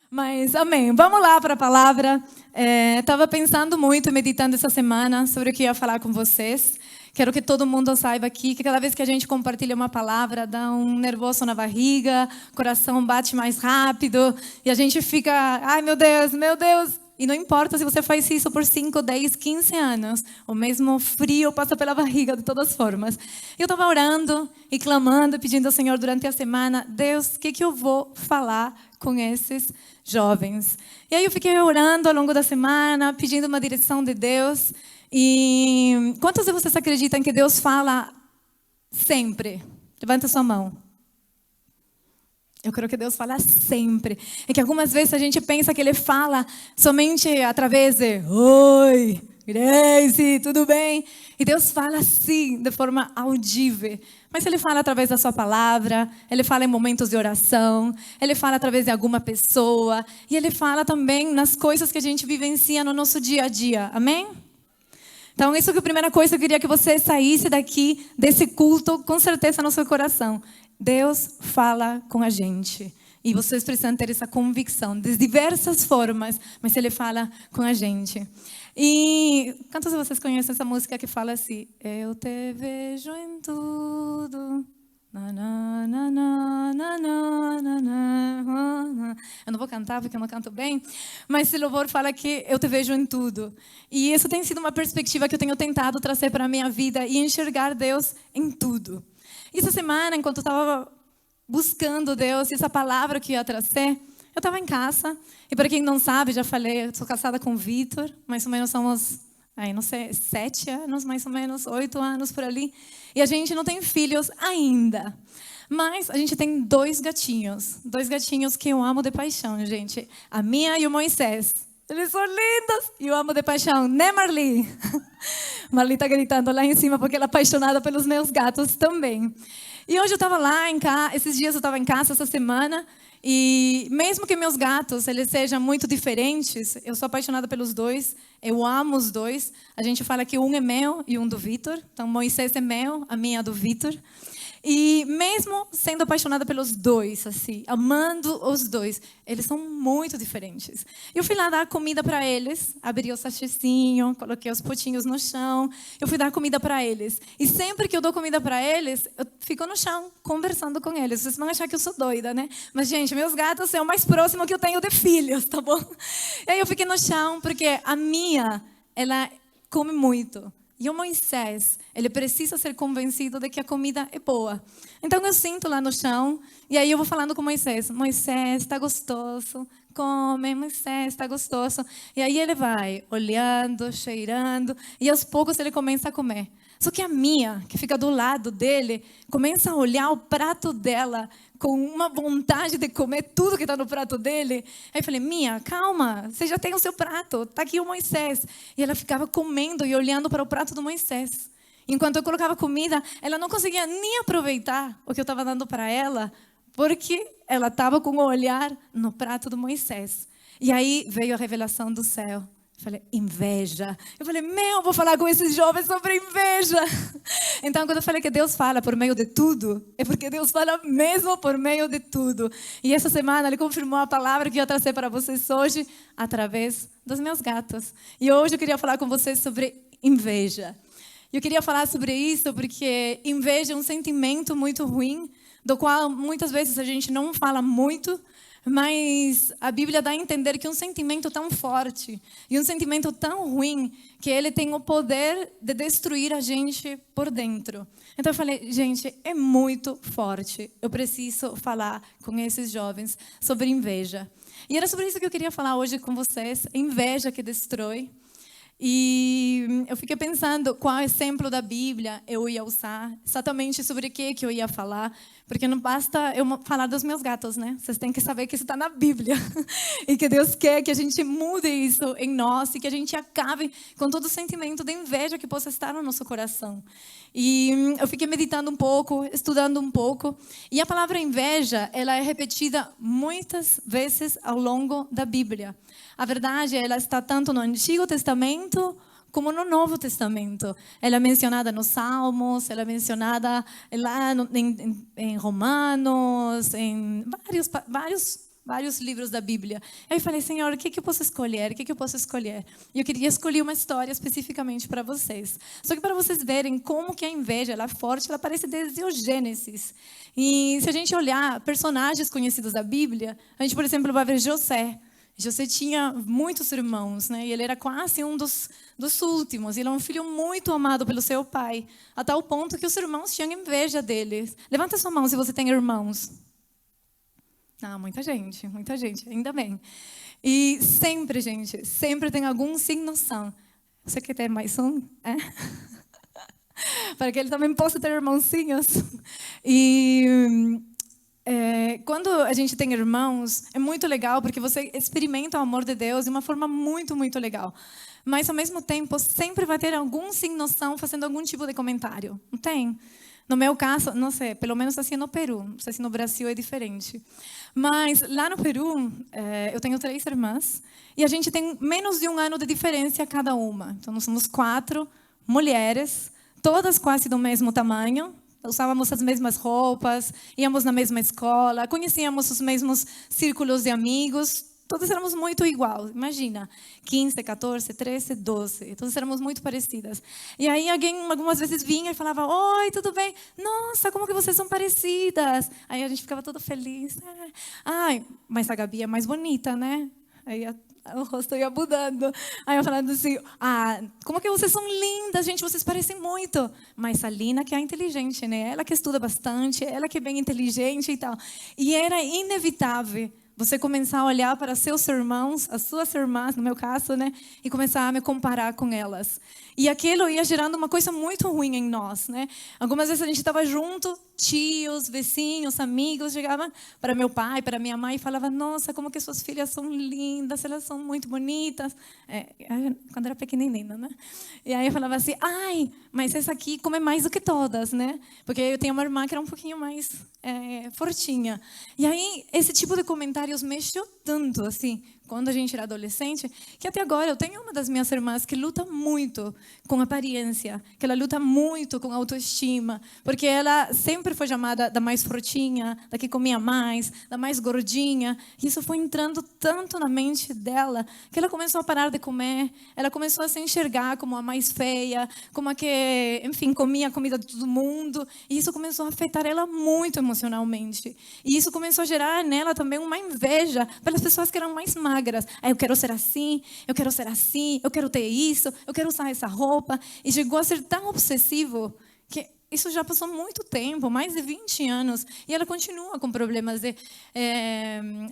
Mas, amém. Vamos lá para a palavra. Estava pensando muito, meditando essa semana sobre o que ia falar com vocês. Quero que todo mundo saiba aqui que cada vez que a gente compartilha uma palavra, dá um nervoso na barriga, o coração bate mais rápido e a gente fica, ai meu Deus, meu Deus. E não importa se você faz isso por 5, 10, 15 anos, o mesmo frio passa pela barriga de todas as formas. Eu estava orando e clamando, pedindo ao Senhor durante a semana, Deus, o que eu vou falar com esses jovens? E aí eu fiquei orando ao longo da semana, pedindo uma direção de Deus. E quantos de vocês acreditam que Deus fala sempre? Levanta sua mão. Eu creio que Deus fala sempre. É que algumas vezes a gente pensa que Ele fala somente através de Oi, Grace, tudo bem? E Deus fala sim, de forma audível. Mas Ele fala através da sua palavra, Ele fala em momentos de oração, Ele fala através de alguma pessoa. E Ele fala também nas coisas que a gente vivencia no nosso dia a dia. Amém? Então, isso que é a primeira coisa que eu queria que você saísse daqui, desse culto, com certeza no seu coração. Deus fala com a gente. E vocês precisam ter essa convicção, de diversas formas, mas Ele fala com a gente. E quantos de vocês conhecem essa música que fala assim? Eu te vejo em tudo. Na, na, na, na, na, na, na. Eu não vou cantar porque eu não canto bem, mas esse louvor fala que eu te vejo em tudo. E isso tem sido uma perspectiva que eu tenho tentado trazer para a minha vida e enxergar Deus em tudo. E essa semana, enquanto eu estava buscando Deus, essa palavra que eu ia trazer, eu estava em casa. E para quem não sabe, já falei, eu sou casada com o Vitor, mais ou menos somos, não sei, 7 anos, mais ou menos, 8 anos por ali. E a gente não tem filhos ainda. Mas a gente tem 2 gatinhos. 2 gatinhos que eu amo de paixão, gente. A Mia e o Moisés. Eles são lindos e eu amo de paixão, né, Marli? Marli está gritando lá em cima porque ela é apaixonada pelos meus gatos também. E hoje eu estava lá em casa, esses dias eu estava em casa essa semana, e mesmo que meus gatos eles sejam muito diferentes, eu sou apaixonada pelos 2, eu amo os 2. A gente fala que um é meu e um do Vitor, então Moisés é meu, a minha é do Vitor. E mesmo sendo apaixonada pelos 2, assim, amando os 2, eles são muito diferentes. Eu fui lá dar comida para eles, abri o sachêzinho, coloquei os potinhos no chão, eu fui dar comida para eles. E sempre que eu dou comida para eles, eu fico no chão, conversando com eles. Vocês vão achar que eu sou doida, né? Mas, gente, meus gatos são o mais próximo que eu tenho de filhos, tá bom? E aí eu fiquei no chão, porque a Mia, ela come muito. E o Moisés, ele precisa ser convencido de que a comida é boa. Então eu sinto lá no chão, e aí eu vou falando com Moisés. Moisés, está gostoso. Come, Moisés, está gostoso. E aí ele vai olhando, cheirando, e aos poucos ele começa a comer. Só que a Mia, que fica do lado dele, começa a olhar o prato dela com uma vontade de comer tudo que está no prato dele. Aí eu falei, Mia, calma, você já tem o seu prato, está aqui o Moisés. E ela ficava comendo e olhando para o prato do Moisés. Enquanto eu colocava comida, ela não conseguia nem aproveitar o que eu estava dando para ela, porque ela estava com o olhar no prato do Moisés. E aí veio a revelação do céu. Eu falei, inveja. Eu falei, vou falar com esses jovens sobre inveja. Então, quando eu falei que Deus fala por meio de tudo, é porque Deus fala mesmo por meio de tudo. E essa semana Ele confirmou a palavra que eu ia trazer para vocês hoje, através dos meus gatos. E hoje eu queria falar com vocês sobre inveja. Eu queria falar sobre isso porque inveja é um sentimento muito ruim, do qual muitas vezes a gente não fala muito, mas a Bíblia dá a entender que é um sentimento tão forte e um sentimento tão ruim que ele tem o poder de destruir a gente por dentro. Então eu falei, gente, é muito forte. Eu preciso falar com esses jovens sobre inveja. E era sobre isso que eu queria falar hoje com vocês, inveja que destrói. E eu fiquei pensando qual exemplo da Bíblia eu ia usar, exatamente sobre o que eu ia falar, porque não basta eu falar dos meus gatos, né? Vocês têm que saber que isso está na Bíblia e que Deus quer que a gente mude isso em nós e que a gente acabe com todo o sentimento de inveja que possa estar no nosso coração. E eu fiquei meditando um pouco, estudando um pouco, e a palavra inveja, ela é repetida muitas vezes ao longo da Bíblia. A verdade, ela está tanto no Antigo Testamento como no Novo Testamento. Ela é mencionada nos Salmos, ela é mencionada lá em Romanos, em vários vários livros da Bíblia. Aí eu falei, Senhor, o que eu posso escolher? O que eu posso escolher? E eu queria escolher uma história especificamente para vocês. Só que para vocês verem como que a inveja, ela é forte, ela aparece desde o Gênesis. E se a gente olhar personagens conhecidos da Bíblia, a gente, por exemplo, vai ver José. José tinha muitos irmãos, né? E ele era quase um dos últimos. Ele era um filho muito amado pelo seu pai, a tal ponto que os irmãos tinham inveja deles. Levanta sua mão se você tem irmãos. Ah, muita gente, ainda bem. E sempre, gente, sempre tem algum sem noção. Você quer ter mais um? É? Para que ele também possa ter irmãozinhos. E quando a gente tem irmãos, é muito legal, porque você experimenta o amor de Deus de uma forma muito, muito legal. Mas, ao mesmo tempo, sempre vai ter algum sem noção fazendo algum tipo de comentário. Não tem? No meu caso, não sei, pelo menos assim no Peru. Não sei se no Brasil é diferente. Mas lá no Peru, eu tenho 3 irmãs. E a gente tem menos de 1 ano de diferença cada uma. Então, nós somos 4 mulheres, todas quase do mesmo tamanho. Usávamos as mesmas roupas, íamos na mesma escola, conhecíamos os mesmos círculos de amigos. Todas éramos muito iguais, imagina, 15, 14, 13, 12, todas éramos muito parecidas. E aí alguém algumas vezes vinha e falava, oi, tudo bem? Nossa, como que vocês são parecidas? Aí a gente ficava todo feliz. Ai, mas a Gabi é mais bonita, né? Aí o rosto ia mudando. Aí eu falando assim, como que vocês são lindas, gente, vocês parecem muito. Mas a Lina que é inteligente, né? Ela que estuda bastante, ela que é bem inteligente e tal. E era inevitável você começar a olhar para seus irmãos, as suas irmãs, no meu caso, né? E começar a me comparar com elas. E aquilo ia gerando uma coisa muito ruim em nós, né? Algumas vezes a gente estava junto, tios, vizinhos, amigos, chegavam para meu pai, para minha mãe e falava, nossa, como que suas filhas são lindas, elas são muito bonitas. Quando era pequenininha, né? E aí eu falava assim, ai, mas essa aqui come mais do que todas, né? Porque eu tenho uma irmã que era um pouquinho mais fortinha. E aí esse tipo de comentários mexeu tanto, assim, quando a gente era adolescente, que até agora eu tenho uma das minhas irmãs que luta muito com aparência, que ela luta muito com autoestima, porque ela sempre foi chamada da mais fortinha, da que comia mais, da mais gordinha. E isso foi entrando tanto na mente dela, que ela começou a parar de comer, ela começou a se enxergar como a mais feia, como a que, enfim, comia a comida de todo mundo. E isso começou a afetar ela muito emocionalmente. E isso começou a gerar nela também uma inveja pelas pessoas que eram mais magras. Eu quero ser assim, eu quero ser assim, eu quero ter isso, eu quero usar essa roupa. E chegou a ser tão obsessivo que isso já passou muito tempo, mais de 20 anos, e ela continua com problemas de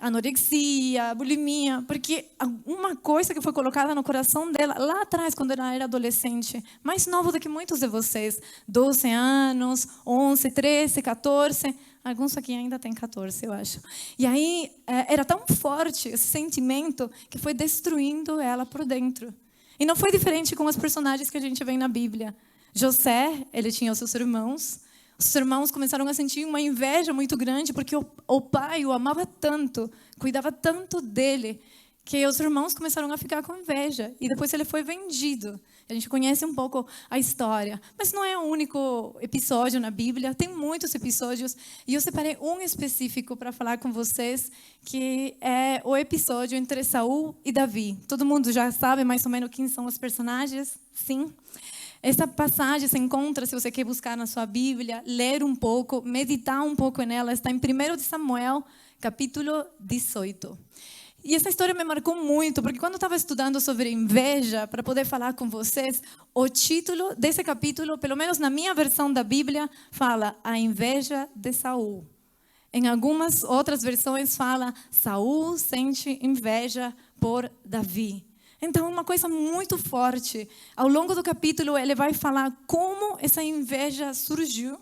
anorexia, bulimia, porque uma coisa que foi colocada no coração dela lá atrás, quando ela era adolescente, mais nova do que muitos de vocês, 12 anos, 11, 13, 14, alguns aqui ainda têm 14, eu acho. E aí era tão forte esse sentimento que foi destruindo ela por dentro. E não foi diferente com os personagens que a gente vê na Bíblia. José, ele tinha os seus irmãos. Os seus irmãos começaram a sentir uma inveja muito grande, porque o pai o amava tanto, cuidava tanto dele, que os irmãos começaram a ficar com inveja. E depois ele foi vendido. A gente conhece um pouco a história. Mas não é o único episódio na Bíblia, tem muitos episódios. E eu separei um específico para falar com vocês, que é o episódio entre Saul e Davi. Todo mundo já sabe mais ou menos quem são os personagens? Sim. Essa passagem se encontra, se você quer buscar na sua Bíblia, ler um pouco, meditar um pouco nela, está em 1 Samuel, capítulo 18. E essa história me marcou muito, porque quando eu estava estudando sobre inveja, para poder falar com vocês, o título desse capítulo, pelo menos na minha versão da Bíblia, fala A Inveja de Saul. Em algumas outras versões fala Saul sente inveja por Davi. Então, uma coisa muito forte. Ao longo do capítulo, ele vai falar como essa inveja surgiu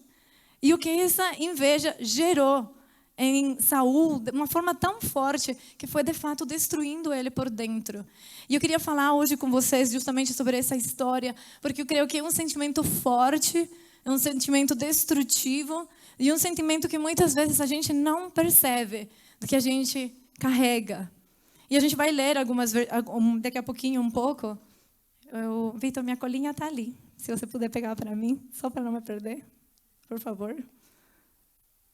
e o que essa inveja gerou em Saul de uma forma tão forte que foi, de fato, destruindo ele por dentro. E eu queria falar hoje com vocês justamente sobre essa história, porque eu creio que é um sentimento forte, é um sentimento destrutivo e um sentimento que muitas vezes a gente não percebe do que a gente carrega. E a gente vai ler daqui a pouquinho um pouco. Vitor, minha colinha está ali. Se você puder pegar para mim, só para não me perder, por favor.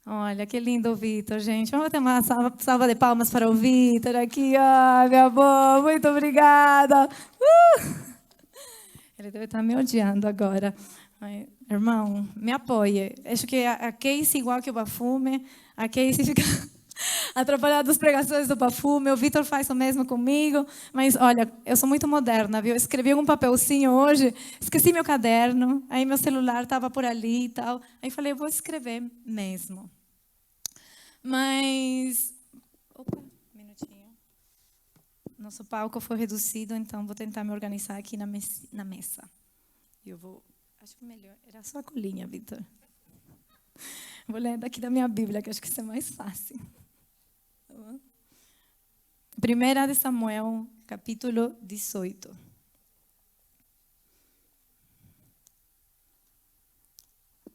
Olha, que lindo o Vitor, gente. Vamos ter uma salva de palmas para o Vitor aqui, ó, meu amor. Muito obrigada. Ele deve estar me odiando agora. Mas, irmão, me apoie. Acho que a Casey, igual que o Bafume, a Casey fica atrapalhada das pregações do Bafume. O Vitor faz o mesmo comigo. Mas, olha, eu sou muito moderna, viu? Eu escrevi um papelzinho hoje, esqueci meu caderno, aí meu celular estava por ali e tal. Aí falei, eu vou escrever mesmo. Mas, opa, um minutinho. Nosso palco foi reduzido, então vou tentar me organizar aqui na mesa. Eu vou, acho que melhor, era só a colinha, Vitor. Vou ler daqui da minha Bíblia, que acho que isso é mais fácil. 1 de Samuel, capítulo 18.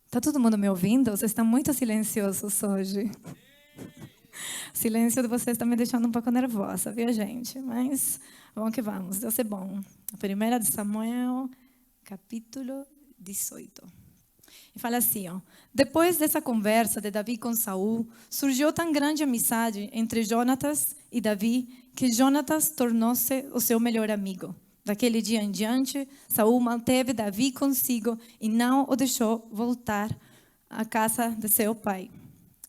Está todo mundo me ouvindo? Vocês estão muito silenciosos hoje. O silêncio de vocês está me deixando um pouco nervosa, viu, gente? Mas vamos que vamos, Deus é bom. 1 de Samuel, capítulo 18. E fala assim, ó. Depois dessa conversa de Davi com Saul, surgiu tão grande amizade entre Jonatas e Davi que Jonatas tornou-se o seu melhor amigo. Daquele dia em diante, Saul manteve Davi consigo e não o deixou voltar à casa de seu pai.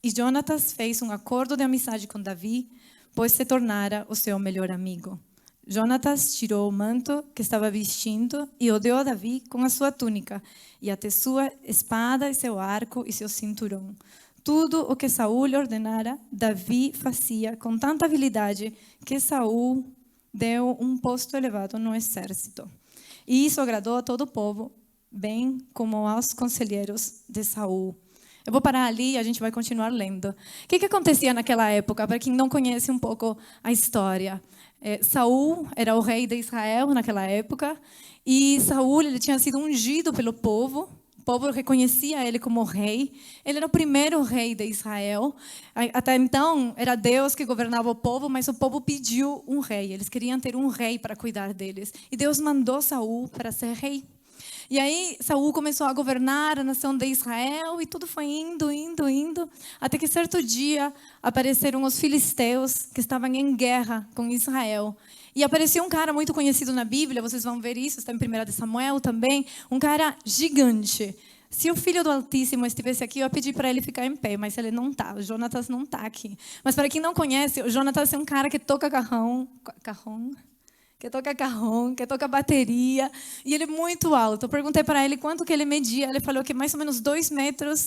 E Jonatas fez um acordo de amizade com Davi, pois se tornara o seu melhor amigo. Jonatas tirou o manto que estava vestindo e odeou Davi com a sua túnica, e até sua espada e seu arco e seu cinturão. Tudo o que Saul lhe ordenara, Davi fazia com tanta habilidade que Saul deu um posto elevado no exército. E isso agradou a todo o povo, bem como aos conselheiros de Saul. Eu vou parar ali e a gente vai continuar lendo. O que acontecia naquela época, para quem não conhece um pouco a história? Saul era o rei de Israel naquela época, e Saul ele tinha sido ungido pelo povo. O povo reconhecia ele como rei. Ele era o primeiro rei de Israel. Até então, era Deus que governava o povo, mas o povo pediu um rei. Eles queriam ter um rei para cuidar deles. E Deus mandou Saul para ser rei. E aí, Saul começou a governar a nação de Israel e tudo foi indo, até que certo dia apareceram os filisteus que estavam em guerra com Israel. E apareceu um cara muito conhecido na Bíblia, vocês vão ver isso, está em 1 de Samuel também, um cara gigante. Se o filho do Altíssimo estivesse aqui, eu ia pedir para ele ficar em pé, mas ele não está, o Jonatas não está aqui. Mas para quem não conhece, o Jonatas é um cara que toca carrão, que toca bateria, e ele é muito alto. Eu perguntei para ele quanto que ele media, ele falou que mais ou menos 2,7 metros,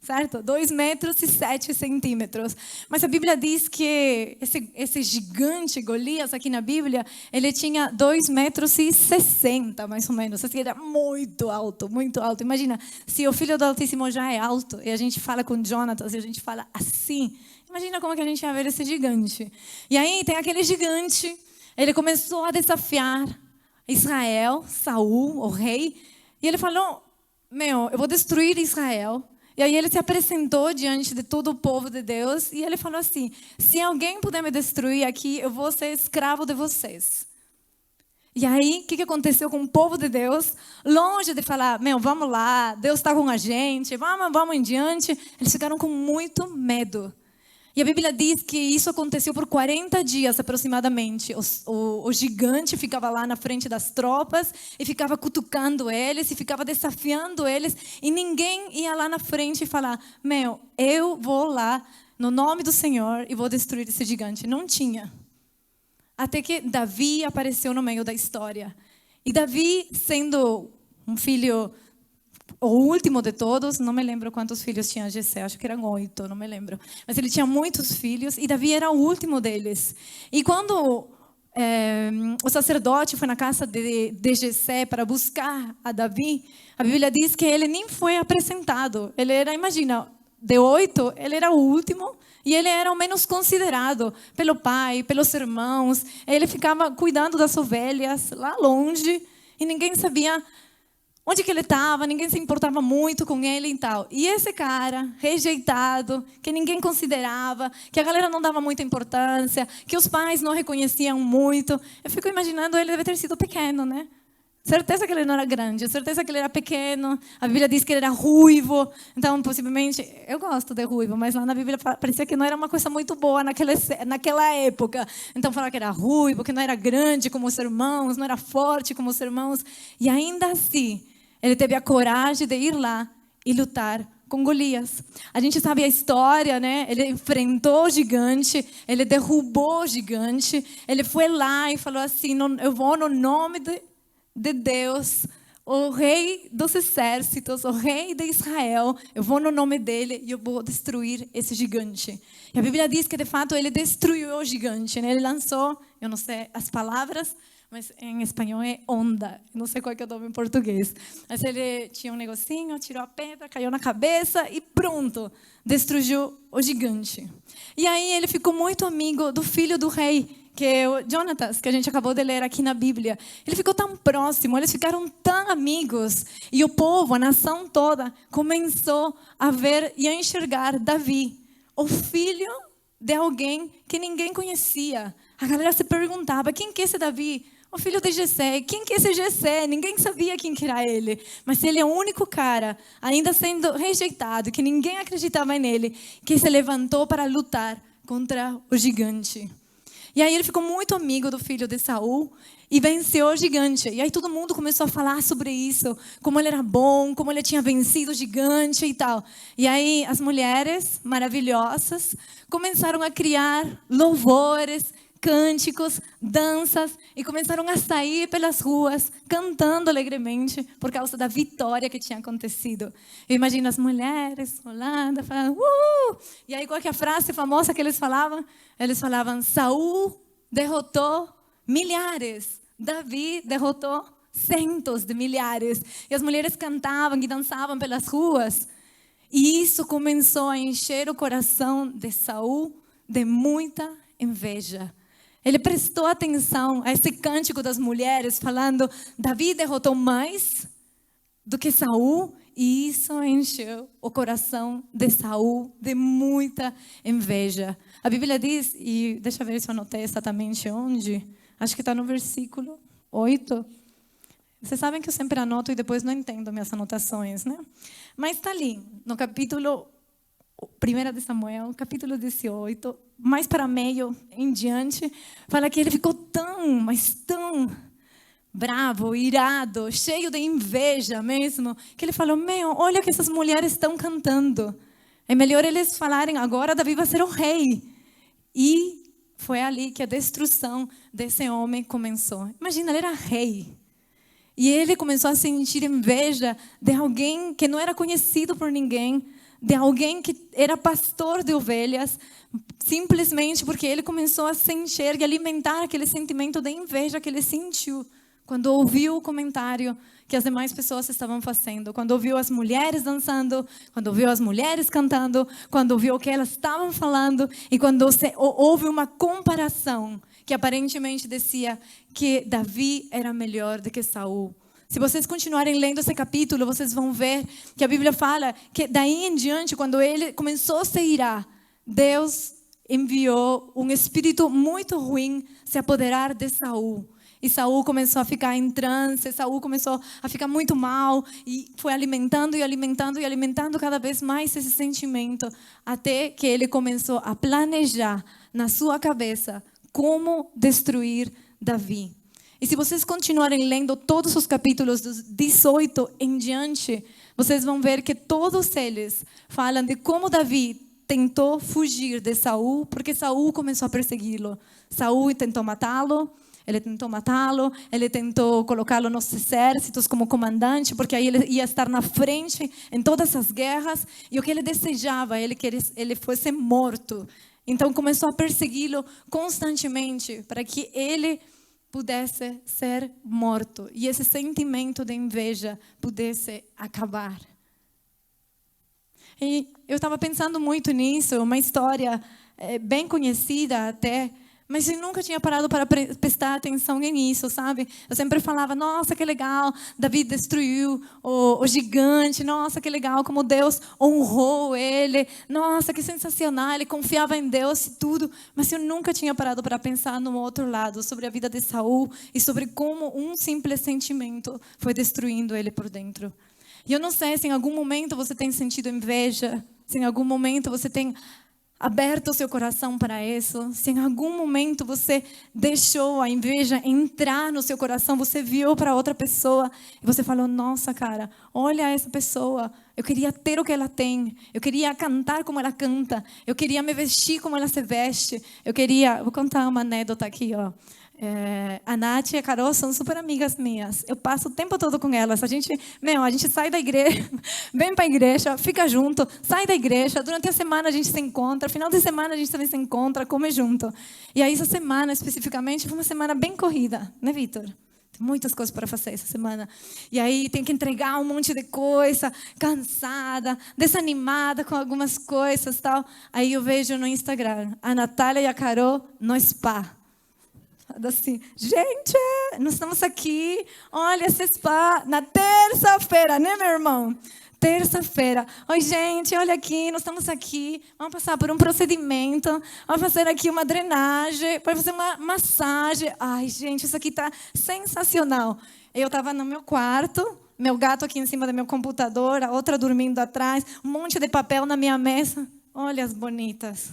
certo? 2,7 metros. Mas a Bíblia diz que esse gigante Golias aqui na Bíblia, ele tinha 2,60 metros, mais ou menos. Assim, era muito alto, muito alto. Imagina, se o filho do Altíssimo já é alto, e a gente fala com Jonatas, e a gente fala assim, imagina como que a gente ia ver esse gigante. E aí tem aquele gigante. Ele começou a desafiar Israel, Saul, o rei, e ele falou, eu vou destruir Israel. E aí ele se apresentou diante de todo o povo de Deus, e ele falou assim, se alguém puder me destruir aqui, eu vou ser escravo de vocês. E aí, o que aconteceu com o povo de Deus? Longe de falar, vamos lá, Deus está com a gente, vamos em diante, eles ficaram com muito medo. E a Bíblia diz que isso aconteceu por 40 dias aproximadamente. O gigante ficava lá na frente das tropas e ficava cutucando eles e ficava desafiando eles. E ninguém ia lá na frente e falar, eu vou lá no nome do Senhor e vou destruir esse gigante. Não tinha. Até que Davi apareceu no meio da história. E Davi, sendo um filho, o último de todos, não me lembro quantos filhos tinha Jessé, acho que eram 8, não me lembro. Mas ele tinha muitos filhos e Davi era o último deles. E quando o sacerdote foi na casa de Jessé para buscar a Davi, a Bíblia diz que ele nem foi apresentado. Ele era, imagina, de 8, ele era o último e ele era o menos considerado pelo pai, pelos irmãos. Ele ficava cuidando das ovelhas lá longe e ninguém sabia onde que ele estava, ninguém se importava muito com ele e tal. E esse cara, rejeitado, que ninguém considerava, que a galera não dava muita importância, que os pais não reconheciam muito. Eu fico imaginando, ele deve ter sido pequeno, né? Certeza que ele não era grande, certeza que ele era pequeno. A Bíblia diz que ele era ruivo. Então, possivelmente, eu gosto de ruivo, mas lá na Bíblia parecia que não era uma coisa muito boa naquela época. Então, falava que era ruivo, que não era grande como os irmãos, não era forte como os irmãos. E ainda assim, ele teve a coragem de ir lá e lutar com Golias. A gente sabe a história, né? Ele enfrentou o gigante, ele derrubou o gigante. Ele foi lá e falou assim: eu vou no nome de Deus, o rei dos exércitos, o rei de Israel, eu vou no nome dele e eu vou destruir esse gigante. E a Bíblia diz que de fato ele destruiu o gigante, né? Ele lançou, eu não sei as palavras, mas em espanhol é onda, não sei qual que é o nome em português. Mas ele tinha um negocinho, tirou a pedra, caiu na cabeça e pronto, destruiu o gigante. E aí ele ficou muito amigo do filho do rei, que é o Jonatas, que a gente acabou de ler aqui na Bíblia. Ele ficou tão próximo, eles ficaram tão amigos. E o povo, a nação toda, começou a ver e a enxergar Davi, o filho de alguém que ninguém conhecia. A galera se perguntava: quem que é esse Davi? O filho de Jessé. Quem que é esse Jessé? Ninguém sabia quem que era ele. Mas ele é o único cara, ainda sendo rejeitado, que ninguém acreditava nele, que se levantou para lutar contra o gigante. E aí ele ficou muito amigo do filho de Saul e venceu o gigante. E aí todo mundo começou a falar sobre isso, como ele era bom, como ele tinha vencido o gigante e tal. E aí as mulheres maravilhosas começaram a criar louvores, cânticos, danças e começaram a sair pelas ruas cantando alegremente por causa da vitória que tinha acontecido. Eu imagino as mulheres rolando, falando E aí qual que é a frase famosa que eles falavam? Eles falavam: Saul derrotou milhares, Davi derrotou centos de milhares. E as mulheres cantavam e dançavam pelas ruas. E isso começou a encher o coração de Saul de muita inveja. Ele prestou atenção a esse cântico das mulheres falando: Davi derrotou mais do que Saul, e isso encheu o coração de Saul de muita inveja. A Bíblia diz, e deixa eu ver se eu anotei exatamente onde, acho que está no versículo 8. Vocês sabem que eu sempre anoto e depois não entendo minhas anotações, né? Mas está ali, no capítulo 1 de Samuel, capítulo 18, mais para meio em diante, fala que ele ficou tão, mas tão bravo, irado, cheio de inveja mesmo, que ele falou: olha que essas mulheres estão cantando. É melhor eles falarem: agora Davi vai ser o rei. E foi ali que a destruição desse homem começou. Imagina, ele era rei. E ele começou a sentir inveja de alguém que não era conhecido por ninguém, de alguém que era pastor de ovelhas, simplesmente porque ele começou a se encher e alimentar aquele sentimento de inveja que ele sentiu quando ouviu o comentário que as demais pessoas estavam fazendo, quando ouviu as mulheres dançando, quando ouviu as mulheres cantando, quando ouviu o que elas estavam falando e quando houve uma comparação que aparentemente dizia que Davi era melhor do que Saul. Se vocês continuarem lendo esse capítulo, vocês vão ver que a Bíblia fala que daí em diante, quando ele começou a se irar, Deus enviou um espírito muito ruim se apoderar de Saul. E Saul começou a ficar em transe, Saul começou a ficar muito mal e foi alimentando e alimentando e alimentando cada vez mais esse sentimento, até que ele começou a planejar na sua cabeça como destruir Davi. E se vocês continuarem lendo todos os capítulos dos 18 em diante, vocês vão ver que todos eles falam de como Davi tentou fugir de Saul, porque Saul começou a persegui-lo. Saul tentou matá-lo, ele tentou colocá-lo nos exércitos como comandante, porque aí ele ia estar na frente em todas as guerras, e o que ele desejava, ele queria que ele fosse morto. Então começou a persegui-lo constantemente para que ele pudesse ser morto e esse sentimento de inveja pudesse acabar. E eu estava pensando muito nisso, uma história bem conhecida até, Mas eu nunca tinha parado para prestar atenção nisso, sabe? Eu sempre falava, nossa, que legal, Davi destruiu o gigante, nossa, que legal, como Deus honrou ele, nossa, que sensacional, ele confiava em Deus e tudo. Mas eu nunca tinha parado para pensar no outro lado, sobre a vida de Saul e sobre como um simples sentimento foi destruindo ele por dentro. E eu não sei se em algum momento você tem sentido inveja, se em algum momento você tem aberto o seu coração para isso, se em algum momento você deixou a inveja entrar no seu coração, você viu para outra pessoa e você falou, nossa cara, olha essa pessoa, eu queria ter o que ela tem, eu queria cantar como ela canta, eu queria me vestir como ela se veste, vou contar uma anedota aqui, ó. A Nath e a Carol são super amigas minhas. Eu passo o tempo todo com elas. A gente sai da igreja, vem para a igreja, fica junto, sai da igreja. Durante a semana a gente se encontra, final de semana a gente também se encontra, come junto. E aí essa semana especificamente foi uma semana bem corrida, né, Vitor? Tem muitas coisas para fazer essa semana. E aí tem que entregar um monte de coisa, cansada, desanimada com algumas coisas, tal. Aí eu vejo no Instagram a Natália e a Carol no spa. Assim, gente, nós estamos aqui, olha esse spa na terça-feira, né, meu irmão? Terça-feira. Oi, gente, olha aqui, nós estamos aqui, vamos passar por um procedimento, vamos fazer aqui uma drenagem, vamos fazer uma massagem. Ai, gente, isso aqui está sensacional. Eu estava no meu quarto, meu gato aqui em cima do meu computador, a outra dormindo atrás, um monte de papel na minha mesa. Olha as bonitas.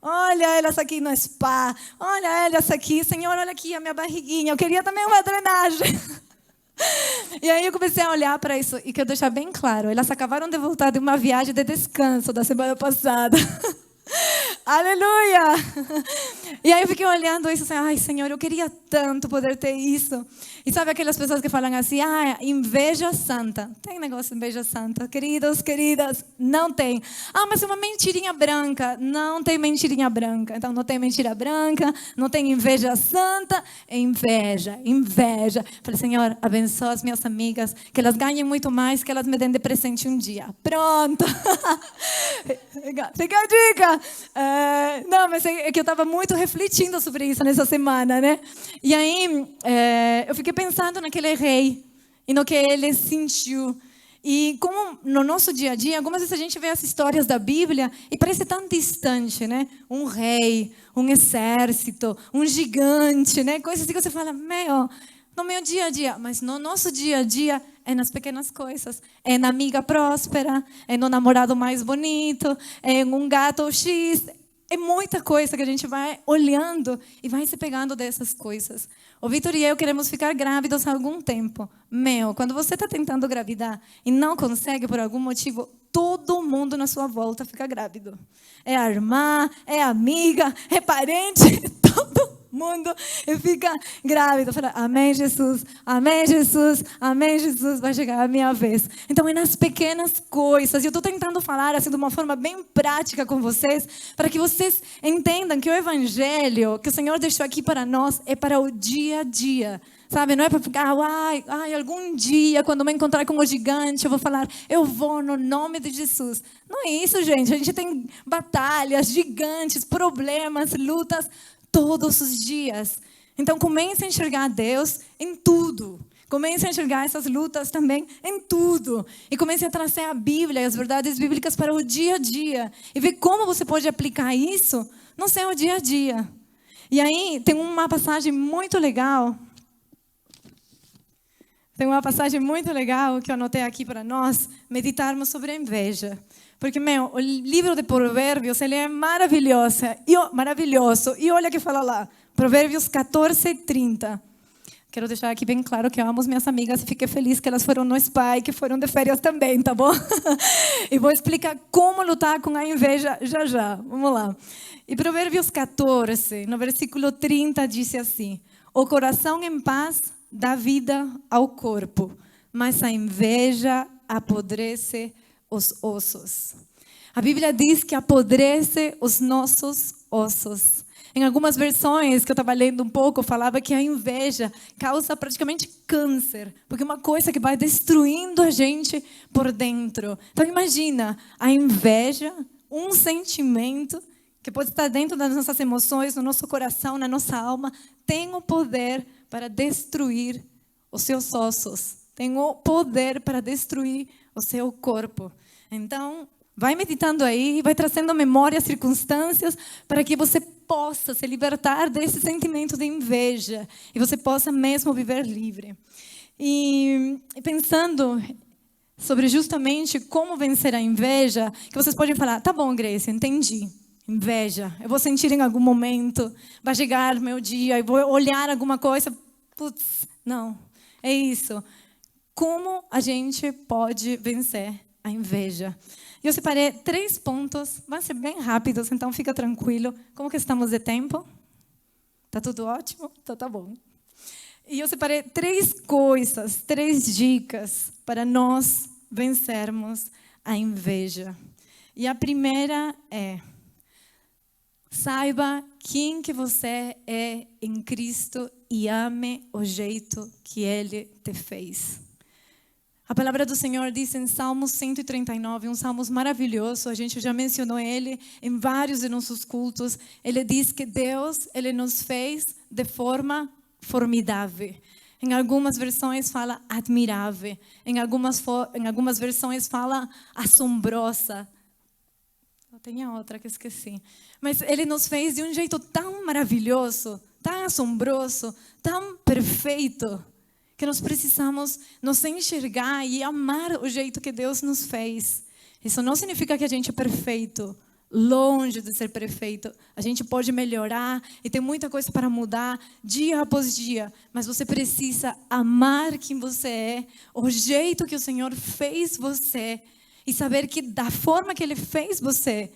Olha elas aqui no spa. Olha elas aqui. Senhor, olha aqui a minha barriguinha. Eu queria também uma drenagem. E aí eu comecei a olhar para isso. E quero deixar bem claro. Elas acabaram de voltar de uma viagem de descanso da semana passada. Aleluia! E aí eu fiquei olhando isso assim, ai Senhor, eu queria tanto poder ter isso. E sabe aquelas pessoas que falam assim, inveja santa. Tem negócio de inveja santa, queridos, queridas? Não tem. Mas é uma mentirinha branca. Não tem mentirinha branca. Então não tem mentira branca, não tem inveja santa, é inveja, inveja. Falei, Senhor, abençoa as minhas amigas, que elas ganhem muito mais, que elas me deem de presente um dia. Pronto. Fica a dica. Não, mas é que eu estava muito refletindo sobre isso nessa semana, né? E aí eu fiquei pensando naquele rei e no que ele sentiu. E como no nosso dia a dia, algumas vezes a gente vê as histórias da Bíblia e parece tão distante, né? Um rei, um exército, um gigante, né? Coisas assim que você fala, no meu dia a dia. Mas no nosso dia a dia é nas pequenas coisas. É na amiga próspera, é no namorado mais bonito, é em um gato X. É muita coisa que a gente vai olhando e vai se pegando dessas coisas. O Vitor e eu queremos ficar grávidos há algum tempo. Quando você está tentando engravidar e não consegue por algum motivo, todo mundo na sua volta fica grávido. É a irmã, é a amiga, é parente, todo mundo fica grávido. Fala, amém, Jesus, amém, Jesus, amém, Jesus, vai chegar a minha vez. Então é nas pequenas coisas. E eu estou tentando falar assim de uma forma bem prática com vocês, para que vocês entendam que o evangelho que o Senhor deixou aqui para nós é para o dia a dia. Sabe, não é para ficar, algum dia, quando me encontrar com o gigante, eu vou falar, eu vou no nome de Jesus. Não é isso, gente. A gente tem batalhas, gigantes, problemas, lutas, todos os dias. Então comece a enxergar Deus em tudo. Comece a enxergar essas lutas também em tudo. E comece a trazer a Bíblia e as verdades bíblicas para o dia a dia. E ver como você pode aplicar isso no seu dia a dia. E aí tem uma passagem muito legal. Tem uma passagem muito legal que eu anotei aqui para nós meditarmos sobre a inveja. Porque, o livro de Provérbios, ele é maravilhoso. E olha o que fala lá. Provérbios 14:30. Quero deixar aqui bem claro que eu amo as minhas amigas e fiquei feliz que elas foram no spa e que foram de férias também, tá bom? E vou explicar como lutar com a inveja já já. Vamos lá. E Provérbios 14, no versículo 30, diz assim: o coração em paz dá vida ao corpo, mas a inveja apodrece os ossos. A Bíblia diz que apodrece os nossos ossos. Em algumas versões que eu estava lendo um pouco, falava que a inveja causa praticamente câncer, porque é uma coisa que vai destruindo a gente por dentro. Então imagina, a inveja, um sentimento que pode estar dentro das nossas emoções, no nosso coração, na nossa alma, tem o poder para destruir os seus ossos, tem o poder para destruir o seu corpo. Então, vai meditando aí, vai trazendo memórias, circunstâncias, para que você possa se libertar desse sentimento de inveja e você possa mesmo viver livre. E pensando sobre justamente como vencer a inveja, que vocês podem falar, tá bom, Grace, entendi. Inveja, eu vou sentir em algum momento, vai chegar meu dia, eu vou olhar alguma coisa, putz, não, é isso. Como a gente pode vencer a inveja? Eu separei 3 pontos, vão ser bem rápidos, então fica tranquilo. Como que estamos de tempo? Tá tudo ótimo? Então tá bom. E eu separei 3 coisas, 3 dicas para nós vencermos a inveja. E a primeira é: saiba quem que você é em Cristo e ame o jeito que Ele te fez. A palavra do Senhor diz em Salmos 139, um salmo maravilhoso, a gente já mencionou ele em vários de nossos cultos. Ele diz que Deus, Ele nos fez de forma formidável. Em algumas versões fala admirável, em algumas versões fala assombrosa. Tem outra que eu esqueci. Mas Ele nos fez de um jeito tão maravilhoso, tão assombroso, tão perfeito, que nós precisamos nos enxergar e amar o jeito que Deus nos fez. Isso não significa que a gente é perfeito. Longe de ser perfeito. A gente pode melhorar e tem muita coisa para mudar dia após dia. Mas você precisa amar quem você é, o jeito que o Senhor fez você. E saber que da forma que Ele fez você,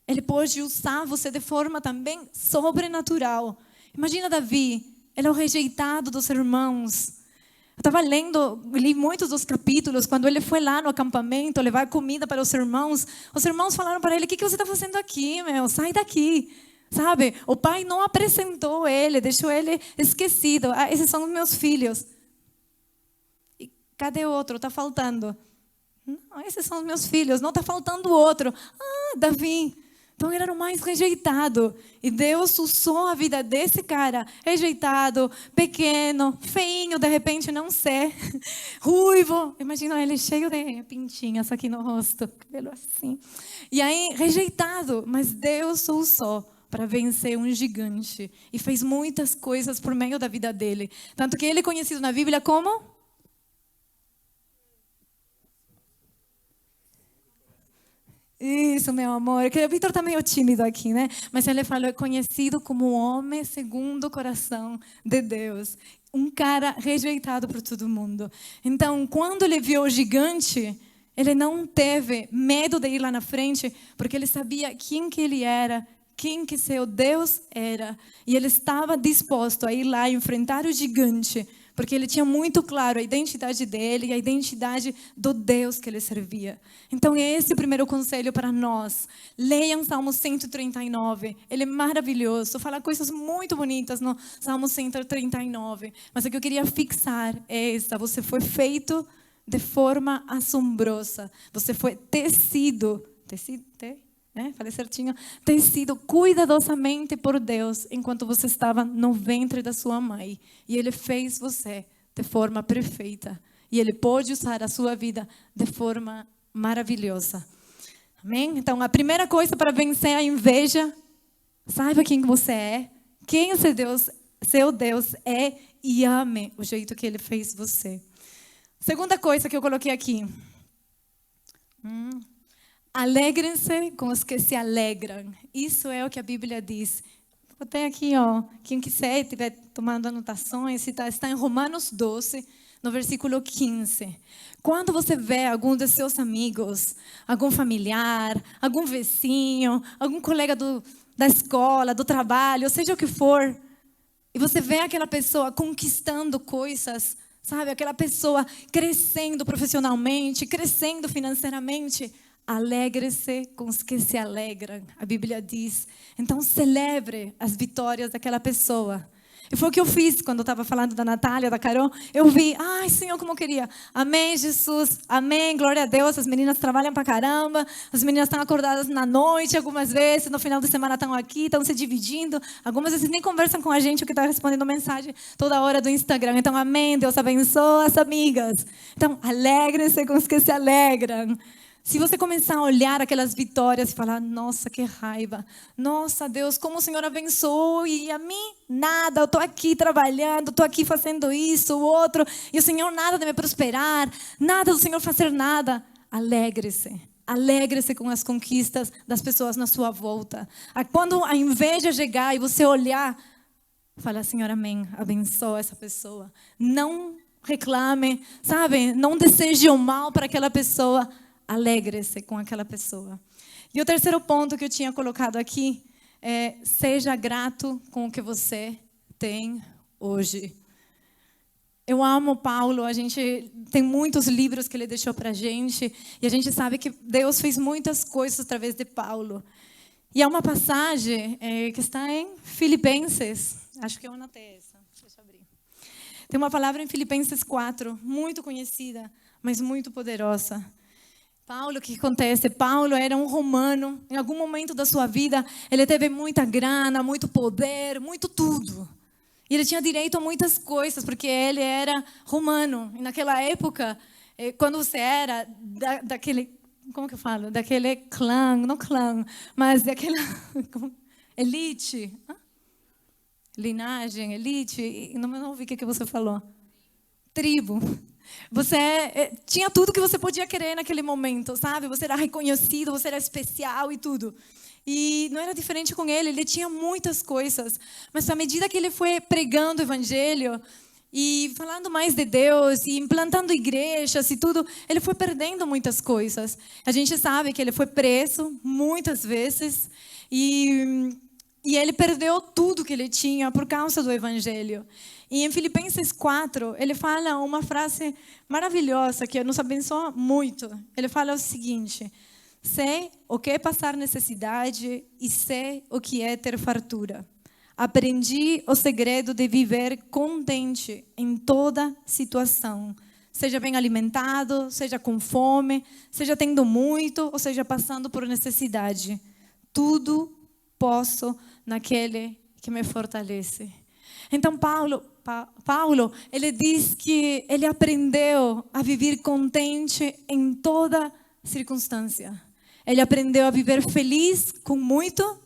Ele pode usar você de forma também sobrenatural. Imagina Davi, ele é o rejeitado dos irmãos. Eu estava li muitos dos capítulos, quando ele foi lá no acampamento levar comida para os irmãos falaram para ele: o que você está fazendo aqui, meu? Sai daqui. Sabe? O pai não apresentou ele, deixou ele esquecido. Ah, esses são os meus filhos. E cadê o outro? Está faltando. Não, esses são os meus filhos, não está faltando o outro. Ah, Davi. Então ele era o mais rejeitado. E Deus usou a vida desse cara, rejeitado, pequeno, feinho, de repente não sei, ruivo. Imagina ele cheio de pintinhas aqui no rosto, cabelo assim. E aí, rejeitado, mas Deus o usou para vencer um gigante. E fez muitas coisas por meio da vida dele. Tanto que ele é conhecido na Bíblia como... Isso, meu amor. O Vitor está meio tímido aqui, né? Mas ele falou, é conhecido como o homem segundo o coração de Deus. Um cara rejeitado por todo mundo. Então, quando ele viu o gigante, ele não teve medo de ir lá na frente, porque ele sabia quem que ele era, quem que seu Deus era. E ele estava disposto a ir lá e enfrentar o gigante, porque ele tinha muito claro a identidade dele e a identidade do Deus que ele servia. Então, esse é o primeiro conselho para nós. Leiam Salmo 139. Ele é maravilhoso. Fala coisas muito bonitas no Salmo 139. Mas o que eu queria fixar é essa. Você foi feito de forma assombrosa. Você foi tecido. Falei certinho. Tecido cuidadosamente por Deus enquanto você estava no ventre da sua mãe. E Ele fez você de forma perfeita. E Ele pode usar a sua vida de forma maravilhosa. Amém? Então, a primeira coisa para vencer a inveja, saiba quem você é, quem o seu Deus é e ame o jeito que Ele fez você. Segunda coisa que eu coloquei aqui. Alegrem-se com os que se alegram. Isso é o que a Bíblia diz. Botei aqui, ó, quem quiser estiver tomando anotações, está em Romanos 12, no versículo 15. Quando você vê algum dos seus amigos, algum familiar, algum vizinho, algum colega da escola, do trabalho, seja o que for, e você vê aquela pessoa conquistando coisas, sabe? Aquela pessoa crescendo profissionalmente, crescendo financeiramente, alegre-se com os que se alegram, a Bíblia diz. Então, celebre as vitórias daquela pessoa. E foi o que eu fiz quando eu estava falando da Natália, da Carol. Eu vi, ai, Senhor, como eu queria. Amém, Jesus. Amém, glória a Deus. As meninas trabalham pra caramba. As meninas estão acordadas na noite, algumas vezes. No final de semana estão aqui, estão se dividindo. Algumas vezes nem conversam com a gente, o que está respondendo mensagem toda hora do Instagram. Então, amém, Deus abençoa as amigas. Então, alegrem-se com os que se alegram. Se você começar a olhar aquelas vitórias e falar, nossa, que raiva. Nossa, Deus, como o Senhor abençoou e a mim nada. Eu estou aqui trabalhando, estou aqui fazendo isso, o outro. E o Senhor nada de me prosperar, nada do Senhor fazer nada. Alegre-se. Alegre-se com as conquistas das pessoas na sua volta. Quando a inveja chegar e você olhar, fala, Senhor, amém, abençoa essa pessoa. Não reclame, sabe? Não deseje o mal para aquela pessoa. Alegre-se com aquela pessoa. E o terceiro ponto que eu tinha colocado aqui é: seja grato com o que você tem hoje. Eu amo Paulo, a gente tem muitos livros que ele deixou para a gente, e a gente sabe que Deus fez muitas coisas através de Paulo. E há uma passagem que está em Filipenses, acho que eu anotei essa, deixa eu abrir. Tem uma palavra em Filipenses 4, muito conhecida, mas muito poderosa. Paulo, o que acontece? Paulo era um romano. Em algum momento da sua vida, ele teve muita grana, muito poder, muito tudo. E ele tinha direito a muitas coisas, porque ele era romano. E naquela época, quando você era daquele, como que eu falo? Daquele clã, não clã, mas daquela elite. Linhagem, elite. Não ouvi o que você falou. Tribo. Você tinha tudo que você podia querer naquele momento, sabe? Você era reconhecido, você era especial e tudo. E não era diferente com ele, ele tinha muitas coisas. Mas à medida que ele foi pregando o evangelho e falando mais de Deus e implantando igrejas e tudo, ele foi perdendo muitas coisas. A gente sabe que ele foi preso muitas vezes e ele perdeu tudo que ele tinha por causa do evangelho. E em Filipenses 4, ele fala uma frase maravilhosa que nos abençoa muito. Ele fala o seguinte: sei o que é passar necessidade e sei o que é ter fartura. Aprendi o segredo de viver contente em toda situação. Seja bem alimentado, seja com fome, seja tendo muito ou seja passando por necessidade. Tudo posso naquele que me fortalece. Então Paulo, ele diz que ele aprendeu a viver contente em toda circunstância. Ele aprendeu a viver feliz com muito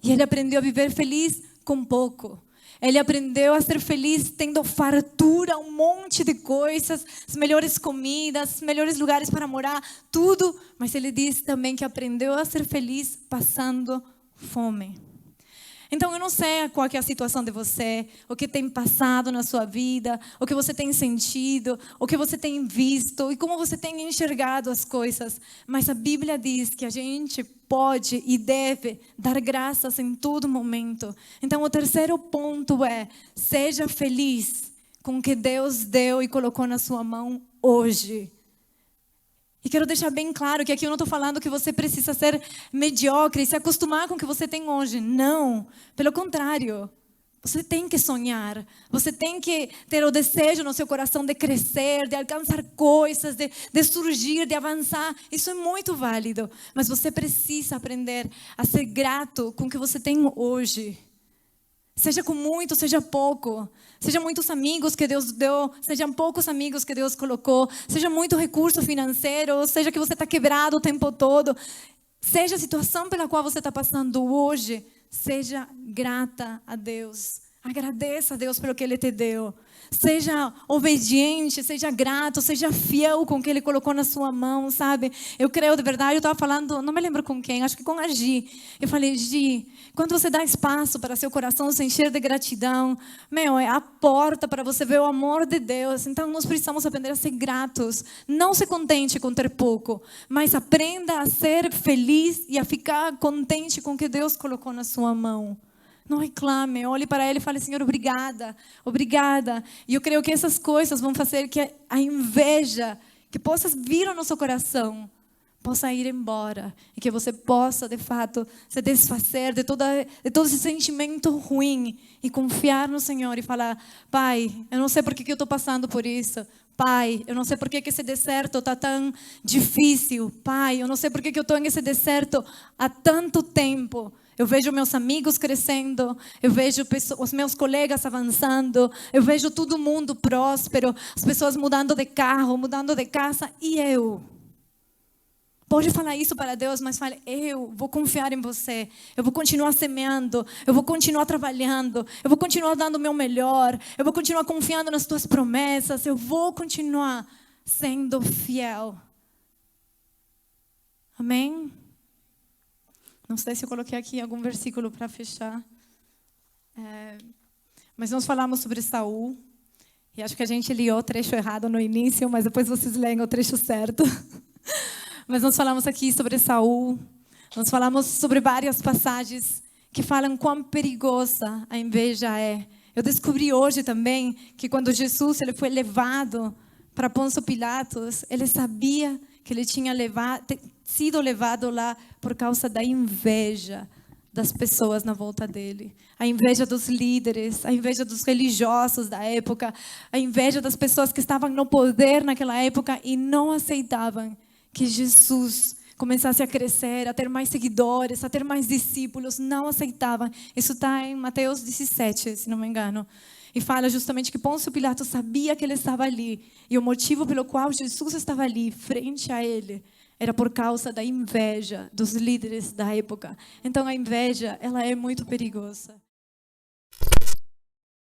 e ele aprendeu a viver feliz com pouco. Ele aprendeu a ser feliz tendo fartura, um monte de coisas, as melhores comidas, os melhores lugares para morar, tudo. Mas ele diz também que aprendeu a ser feliz passando fome. Então, eu não sei qual que é a situação de você, o que tem passado na sua vida, o que você tem sentido, o que você tem visto e como você tem enxergado as coisas. Mas a Bíblia diz que a gente pode e deve dar graças em todo momento. Então, o terceiro ponto é: seja feliz com o que Deus deu e colocou na sua mão hoje. E quero deixar bem claro que aqui eu não estou falando que você precisa ser mediocre e se acostumar com o que você tem hoje. Não, pelo contrário. Você tem que sonhar. Você tem que ter o desejo no seu coração de crescer, de alcançar coisas, de surgir, de avançar. Isso é muito válido. Mas você precisa aprender a ser grato com o que você tem hoje. Seja com muito, seja pouco. Seja muitos amigos que Deus deu, sejam poucos amigos que Deus colocou. Seja muito recurso financeiro, seja que você está quebrado o tempo todo. Seja a situação pela qual você está passando hoje, seja grata a Deus. Agradeça a Deus pelo que Ele te deu. Seja obediente, seja grato, seja fiel com o que Ele colocou na sua mão, sabe? Eu creio de verdade, eu estava falando, não me lembro com quem, acho que com a Gi. Eu falei, Gi, quando você dá espaço para seu coração se encher de gratidão, é a porta para você ver o amor de Deus. Então nós precisamos aprender a ser gratos. Não se contente com ter pouco, mas aprenda a ser feliz e a ficar contente com o que Deus colocou na sua mão. Não reclame, olhe para Ele e fale, Senhor, obrigada, obrigada. E eu creio que essas coisas vão fazer que a inveja, que possa vir ao nosso coração, possa ir embora e que você possa, de fato, se desfazer de todo esse sentimento ruim e confiar no Senhor e falar: Pai, eu não sei por que eu estou passando por isso. Pai, eu não sei por que esse deserto está tão difícil. Pai, eu não sei por que eu estou nesse deserto há tanto tempo. Eu vejo meus amigos crescendo, eu vejo os meus colegas avançando, eu vejo todo mundo próspero, as pessoas mudando de carro, mudando de casa, e eu? Pode falar isso para Deus, mas fale: eu vou confiar em você, eu vou continuar semeando, eu vou continuar trabalhando, eu vou continuar dando o meu melhor, eu vou continuar confiando nas tuas promessas, eu vou continuar sendo fiel. Amém? Não sei se eu coloquei aqui algum versículo para fechar. Mas nós falamos sobre Saul. E acho que a gente leu o trecho errado no início, mas depois vocês leem o trecho certo. Mas nós falamos aqui sobre Saul. Nós falamos sobre várias passagens que falam quão perigosa a inveja é. Eu descobri hoje também que quando Jesus ele foi levado para Pôncio Pilatos, ele sabia que ele tinha sido levado lá por causa da inveja das pessoas na volta dele. A inveja dos líderes, a inveja dos religiosos da época, a inveja das pessoas que estavam no poder naquela época e não aceitavam que Jesus começasse a crescer, a ter mais seguidores, a ter mais discípulos. Não aceitavam. Isso está em Mateus 17, se não me engano. E fala justamente que Pôncio Pilatos sabia que ele estava ali. E o motivo pelo qual Jesus estava ali, frente a ele, era por causa da inveja dos líderes da época. Então a inveja, ela é muito perigosa.